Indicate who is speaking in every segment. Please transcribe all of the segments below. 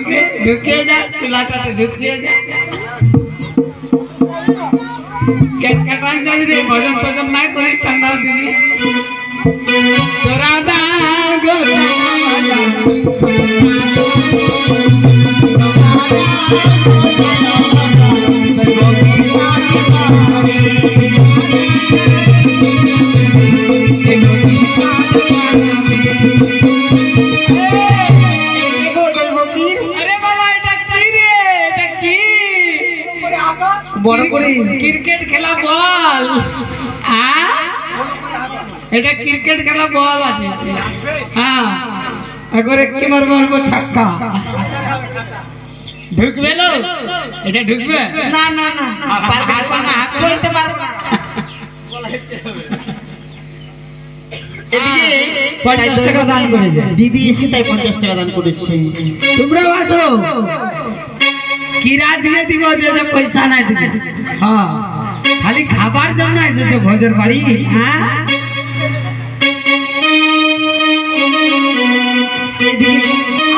Speaker 1: ঢুকে ঢুকিয়ে যা চুলাটাতে ঢুকিয়ে যা কেট কাটাই যাবি রে ভজন টজন নাই করি ঠান্ডা দিবি তোরা দা গো বড় করে ক্রিকেট খেলা বল এটা ক্রিকেট খেলা বল আছে হ্যাঁ একবার একটি মারবো মারবো ছক্কা ঢুকবে লো এটা ঢুকবে না না না পারবে না হাত সইতে পারবে না এদিকে 50 টাকা দান করেছে দিদি এসে তাই 50 টাকা দান করেছে তোমরাও আসো কিরা দিয়ে দিব যে পয়সা নাই দিবে হ্যাঁ খালি খাবার জন্য এসেছে ভোজের বাড়ি হ্যাঁ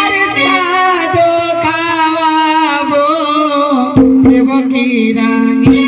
Speaker 1: আরে সাদো খাওয়াবো দেব কি রানী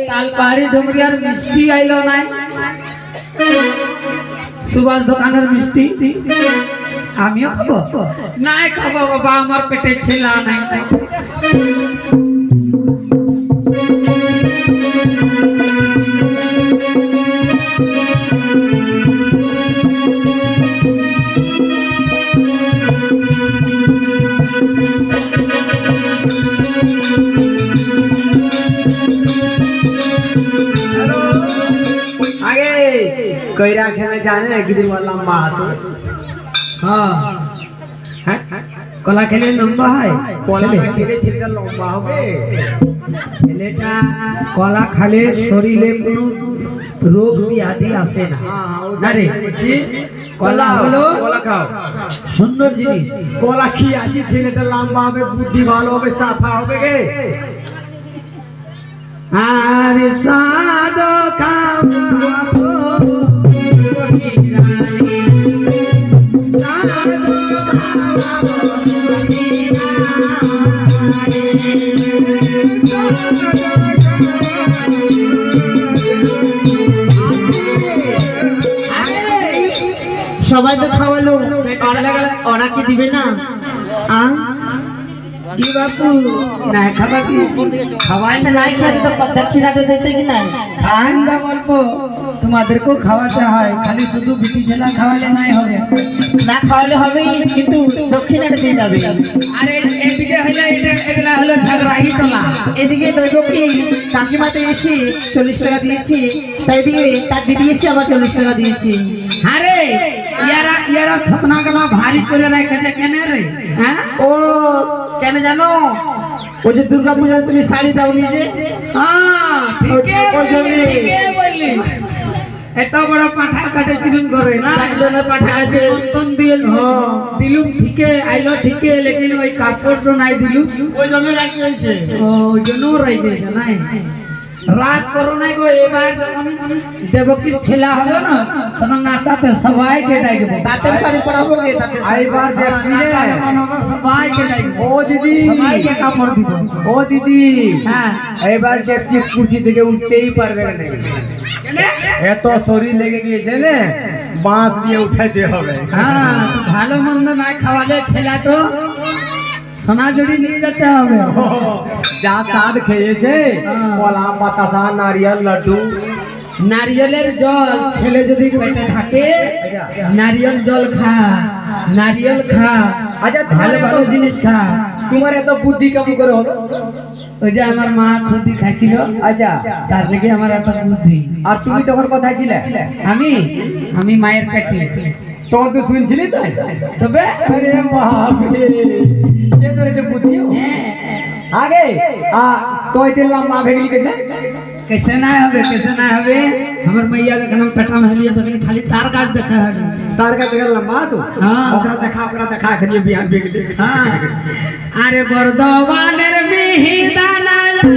Speaker 1: तालपारी डुमरियार मिष्टी आइलो ना सुभाष দোকানের মিষ্টি আমিও খাবো নাই খাবো বাবা আমার পেটে ছেলা নাই कईरा खेले जाने गिरी वाला लंबा तो हाँ कला खेले लंबा है कला खेले सिर्फ लंबा हो गए खेलेटा कला खाले शरीरे कोनो रोग व्याधि आसे ना ना रे कला হলো কলা খাও সুন্দর জিনিস কলা কি আছে ছেলেটা লম্বা হবে বুদ্ধি ভালো হবে সাফা হবে গে আরে সাদো খাও
Speaker 2: সবাই তো খাওয়ালো, ওরা কি দিবে না?
Speaker 1: কি বাপু না খাবাবি খাওয়াই
Speaker 2: আচ্ছা নাই খাওয়াতে তো দক্ষিণাটা দিতে কি নাই?
Speaker 1: খান না বলবো তোমাদেরকেও খাওয়াতে হয়, খালি শুধু বিটি ছেলা খাওয়ালে নাই হবে।
Speaker 2: না খাওয়ালে হবে কিন্তু দক্ষিণাটা দিয়ে যাবে।
Speaker 1: আরে এদিকে হইলে এগুলা হলো ঝগড়াহি টলা।
Speaker 2: এদিকে দেখো কি কাকিমাতে এসে 40 টাকা দিয়েছি, তাই এদিকে তার দিদি এসে আবার 40 টাকা দিয়েছি।
Speaker 1: আরে ইয়ারা খতনা গলা ভারী করে রেখেছে কেন রে? হ্যাঁ
Speaker 2: ও কেন জানো? ওই যে দুর্গা পূজাতে তুমি শাড়ি দাও নিজে।
Speaker 1: হ্যাঁ ঠিকই বললি। এত বড় পাঠা কাটে চিলুম করে না
Speaker 2: পাঠা কাটে
Speaker 1: মন্তন দিল দিলুম ঠিকই আইলো ঠিকই, লেকিন ওই কাপড় তো নাই দিলুম,
Speaker 2: ওই জন্য রাখি হয়েছে।
Speaker 1: ওই জন্য রাই গেছে নাই। রাগ করো নাই গো, এবার যখন দেবকীর ছেলা হলো না তখন নাটাতে সবাইকে ডাকবো,
Speaker 2: তাঁতের শাড়ি পরাবো গে তাঁতের শাড়ি।
Speaker 3: এইবার দেখছি
Speaker 1: সবাইকে ডাকবো,
Speaker 3: ও দিদি,
Speaker 1: সবাইকে কাপড় দিব।
Speaker 3: ও দিদি,
Speaker 1: হ্যাঁ
Speaker 3: এইবার দেখছি কুর্সি থেকে উঠতেই পারবে না, এত শরীর লেগে গিয়েছে না, বাঁশ দিয়ে উঠাইতে হবে।
Speaker 1: হ্যাঁ ভালো মন্দ না খাওয়ালে ছেলা তো সোনাঝুরি নিয়ে যেতে হবে।
Speaker 3: যা স্বাদ খেয়েছে, কলা বাতাসা নারিয়াল লাড্ডু,
Speaker 1: নারিয়েলের জল ছেলে যদি পেটে থাকে নারিয়েল জল খা, নারিয়েল খা,
Speaker 3: আচ্ছা
Speaker 1: ভালো ভালো জিনিস খা।
Speaker 3: তোমার এত বুদ্ধি কেমন করে হলো?
Speaker 1: ওই যে আমার মা খুদি খাইছিল,
Speaker 3: আচ্ছা,
Speaker 1: তার লেগে আমার এত বুদ্ধি।
Speaker 3: আর তুমি তখন কোথায় ছিলে?
Speaker 1: আমি মায়ের পেটে,
Speaker 3: তখন তো শুনছিলি তাই?
Speaker 1: তবে
Speaker 3: আরে বাপ রে, ये तो रे बुद्धि हो आगे तो इतने लंबा भेगली
Speaker 1: कैसे ना হবে कैसे ना হবে। हमर मैया के नाम पेटा में हलिया तो खाली तार काट देखा है,
Speaker 3: तार का जगह लंबा तो
Speaker 1: हाँ
Speaker 3: ओकरा देखा खनिए बिहान भेगली।
Speaker 1: हाँ अरे बरदवानेर मिहिदाना रे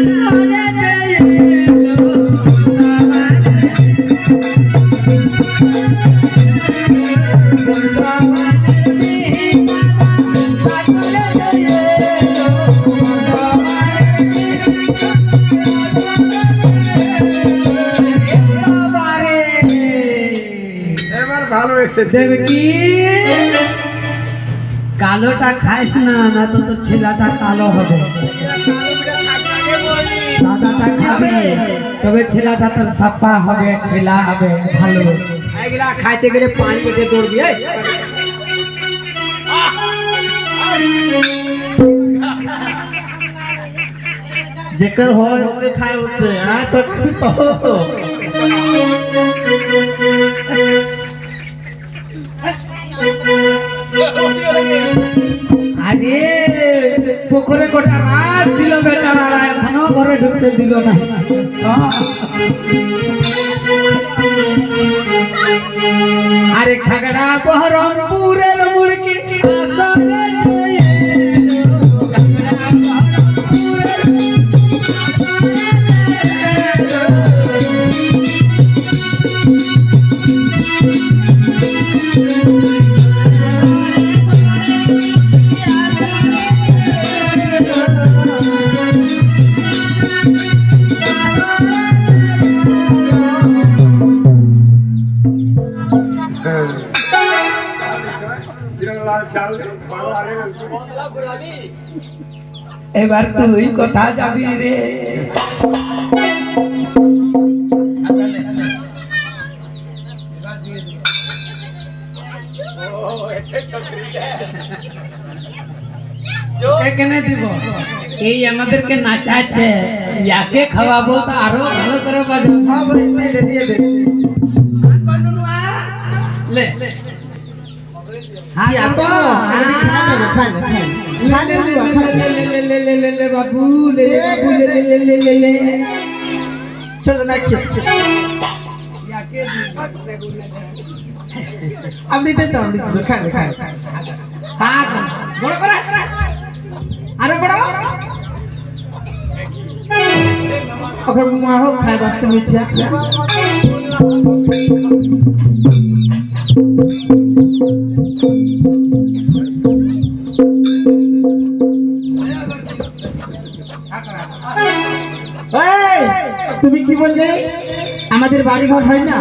Speaker 1: दे দেবকি কালোটা খাইস না, না তো তোর ছেলেটা কালো হবে। সাদাটা খাবে তবে ছেলেটা তোর সাপা হবে, ছেলা হবে ভালো।
Speaker 3: এগুলা খাইতে গেলে পানি পেটে দৌড় দিয়ে
Speaker 2: जेकर होय ओके खाए उठते। हां तो कभी तो
Speaker 1: আরে পুকুরে গোটা রাত দিল বেচারা, এখনো ঘরে ঢুকতে দিল না। আরে খাগড়া বহরমপুরের মুড়কি এবার তুই কথা যাবি রে। কেনে দিব? এই আমাদেরকে নাচাচ্ছে, ইয়াকে খাওয়াবো তো আরো ভালো করে বাজবো। দিয়ে দে ले हाँ
Speaker 2: या तो
Speaker 1: ले बाबू ले बाबू ले
Speaker 2: छोड़ देना क्या अब नहीं देता हूँ खा
Speaker 1: हाँ बड़ा करा अरे बड़ा
Speaker 2: अगर मारो खाए वास्ते मीठा তুমি কি বললে আমাদের বাড়ি ঘর হয় না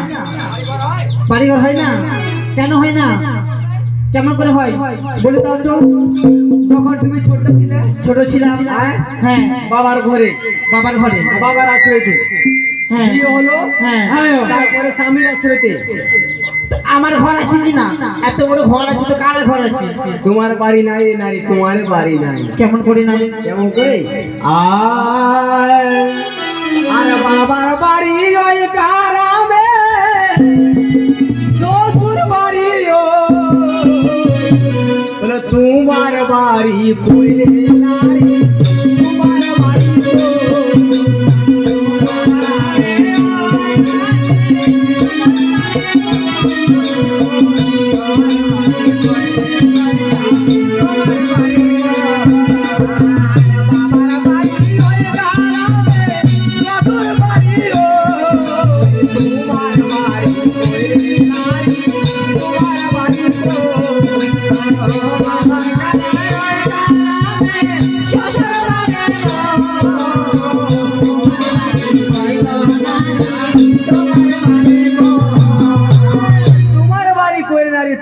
Speaker 2: কেন হয় না কেমন করে হয় বলে দাও তো।
Speaker 3: যখন তুমি ছোট ছিলে,
Speaker 2: ছোট ছিলাম, হ্যাঁ
Speaker 3: বাবার ঘরে,
Speaker 2: বাবার ঘরে,
Speaker 3: বাবার আশ্রয়তে
Speaker 2: হ্যাঁ
Speaker 3: বিয়ে হলো,
Speaker 2: হ্যাঁ।
Speaker 3: তারপরে স্বামীর আশ্রয়তে।
Speaker 2: তো আমার ঘর আছে কি না? এত বড় ঘর আছে তো কার ঘর আছে?
Speaker 3: তোমার বাড়ি নাই রে নারী, তোমার বাড়ি নাই।
Speaker 2: কেমন করে নাই?
Speaker 3: কেমন করে? আর বাবার বাড়ি ওই গ্রামে, শ্বশুর বাড়ি ও বলো তোমার বাড়ি কই রে নারী, তোমার বাড়ি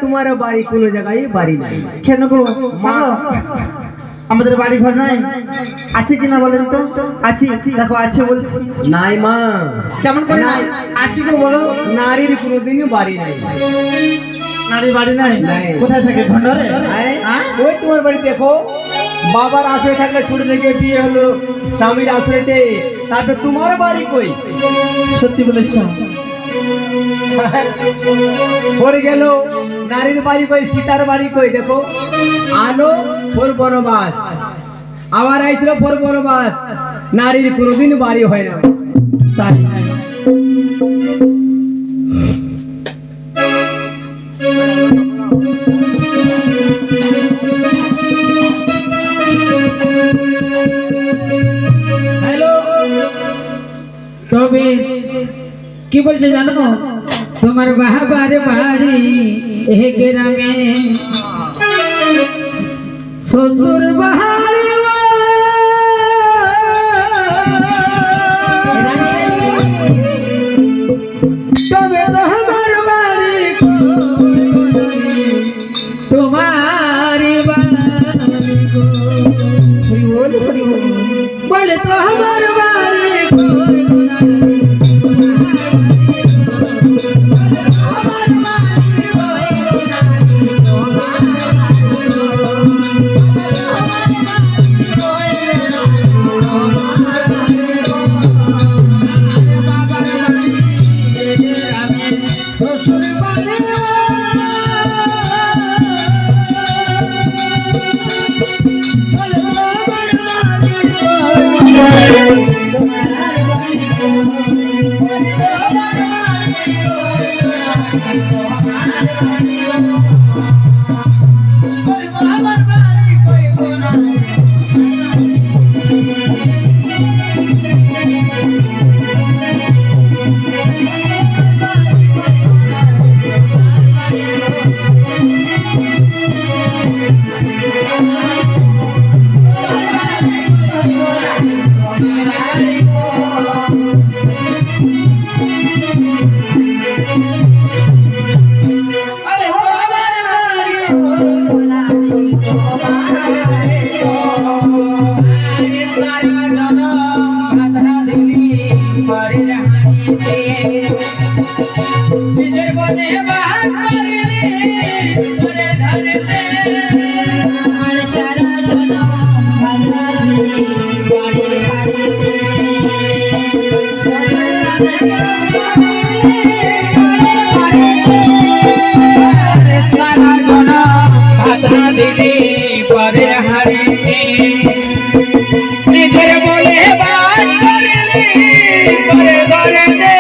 Speaker 3: তোমার বাড়ি কোনো জায়গায় বাড়ি নাই।
Speaker 2: কেন গো মা? আমাদের বাড়ি ঘর নাই, আছে কিনা বলেন তো? আছে, দেখো আছে বলছি।
Speaker 3: নাই মা।
Speaker 2: কেমন করে নাই? আছে গো বলো।
Speaker 3: নারীর কোনোদিনও বাড়ি নাই।
Speaker 2: নারী বাড়ি নাই?
Speaker 3: নাই।
Speaker 2: কোথায় থাকে? ভণ্ডারে?
Speaker 3: ওই তোমার বাড়ি দেখো, বাবার আশ্রয় থাকলে ছোট থেকে বিয়ে হলো স্বামীর আশ্রয়তে, তারপর তোমার বাড়ি কই?
Speaker 2: সত্যি বলেছ।
Speaker 3: পরে গেল নারীর বাড়ি কই, সীতার বাড়ি কই? দেখো, আলো ফোর বনবাস, আবার আইছিল ফোর বনবাস, নারীর কোনোদিন বাড়ি হয় না।
Speaker 2: তাই
Speaker 1: হ্যালো, তবে কি বলছে জানো? তোমার বাবার বাড়ি এ গ্রামে, শ্বশুর বাড়ি তবে তোমার বাড়ি তোমার বাড়ি বলে তোমার বাড়ি নিজের বলে বাহার দিলি পরে হারি নিজের বলে বাহার পরে ঘরে দে